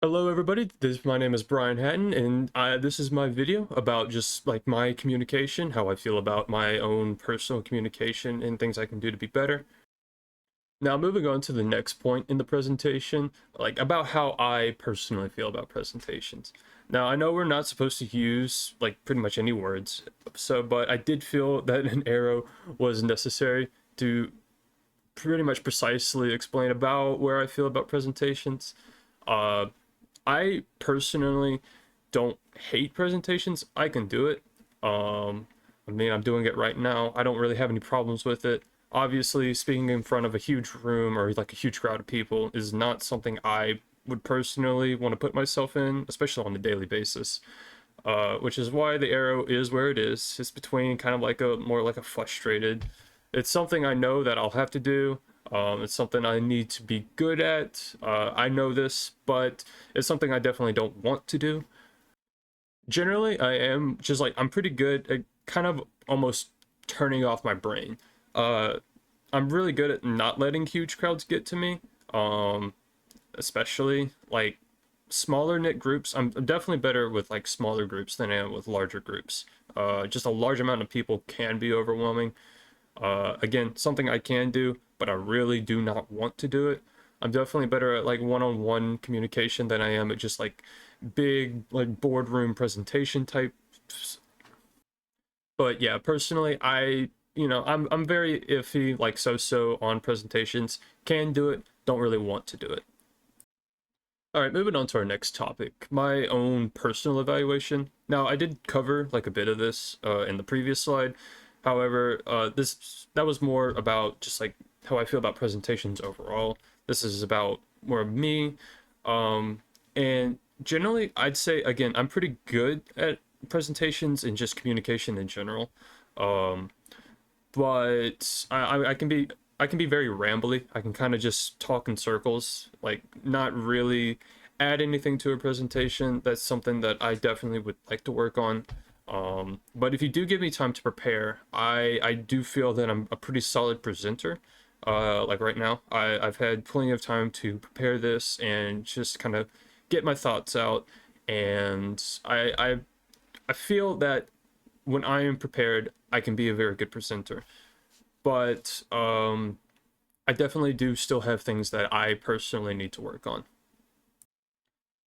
Hello everybody, my name is Brian Hatton, and this is my video about just like my communication, how I feel about my own personal communication and things I can do to be better. Now moving on to the next point in the presentation, like about how I personally feel about presentations. Now I know we're not supposed to use like pretty much any words, but I did feel that an arrow was necessary to pretty much precisely explain about where I feel about presentations. Uh, I personally don't hate presentations. I can do it. I mean, I'm doing it right now. I don't really have any problems with it. Obviously, speaking in front of a huge room or like a huge crowd of people is not something I would personally want to put myself in, especially on a daily basis. Which is why the arrow is where it is. It's between kind of like a more like a frustrated. It's something I know that I'll have to do. It's something I need to be good at. I know this, but it's something I definitely don't want to do. Generally, I am just like I'm pretty good at kind of almost turning off my brain. Uh, I'm really good at not letting huge crowds get to me. Especially like smaller knit groups. I'm definitely better with like smaller groups than I am with larger groups. Just a large amount of people can be overwhelming. Again, something I can do, but I really do not want to do it. I'm definitely better at like one-on-one communication than I am at just like big like boardroom presentation type. But yeah, personally, I'm very iffy, like so on presentations. Can do it, don't really want to do it. All right, moving on to our next topic, my own personal evaluation. Now, I did cover like a bit of this in the previous slide. However, that was more about just like how I feel about presentations overall. This is about more of me. And generally, I'd say again, I'm pretty good at presentations and just communication in general. Um, but I can be very rambly. I can kind of just talk in circles, like not really add anything to a presentation. That's something that I definitely would like to work on. But if you do give me time to prepare, I do feel that I'm a pretty solid presenter. Like right now, I've had plenty of time to prepare this and just kind of get my thoughts out. And I feel that when I am prepared, I can be a very good presenter. But I definitely do still have things that I personally need to work on.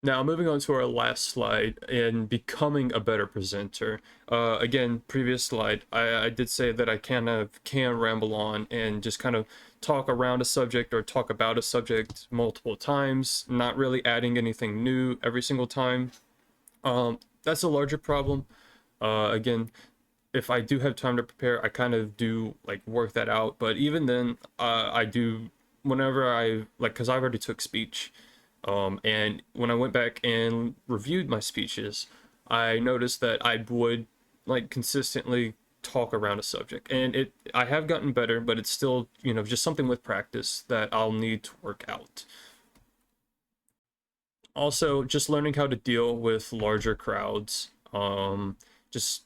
Now, moving on to our last slide in becoming a better presenter. Again, previous slide, I did say that I kind of can ramble on and just kind of talk around a subject or talk about a subject multiple times, not really adding anything new every single time. That's a larger problem. Again, if I do have time to prepare, I kind of do like work that out. But even then, I do whenever I like, because I've already took speech. And when I went back and reviewed my speeches, I noticed that I would like consistently talk around a subject, and I have gotten better, but it's still just something with practice that I'll need to work out. Also, just learning how to deal with larger crowds. Just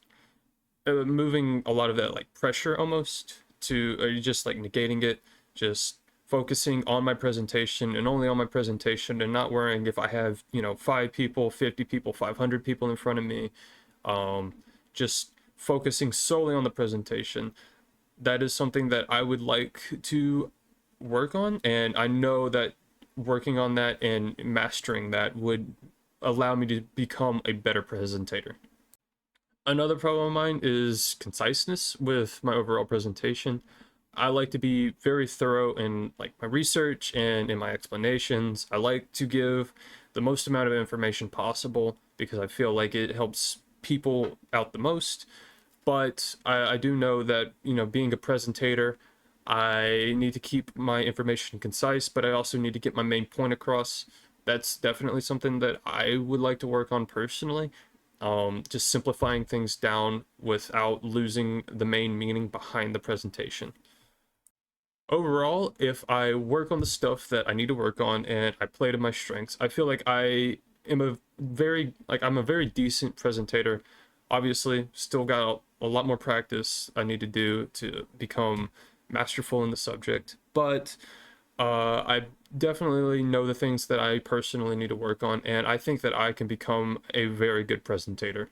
moving a lot of that like pressure almost to just like negating it, just focusing on my presentation and only on my presentation and not worrying if I have 5 people, 50 people, 500 people in front of me. Just focusing solely on the presentation. That is something that I would like to work on, and I know that working on that and mastering that would allow me to become a better presentator. Another problem of mine is conciseness with my overall presentation. I like to be very thorough in like my research and in my explanations. I like to give the most amount of information possible because I feel like it helps people out the most. But I do know that, being a presentator, I need to keep my information concise, but I also need to get my main point across. That's definitely something that I would like to work on personally. Just simplifying things down without losing the main meaning behind the presentation. Overall, if I work on the stuff that I need to work on and I play to my strengths, I feel like I'm a very decent presentator. Obviously, still got a lot more practice I need to do to become masterful in the subject, but I definitely know the things that I personally need to work on, and I think that I can become a very good presentator.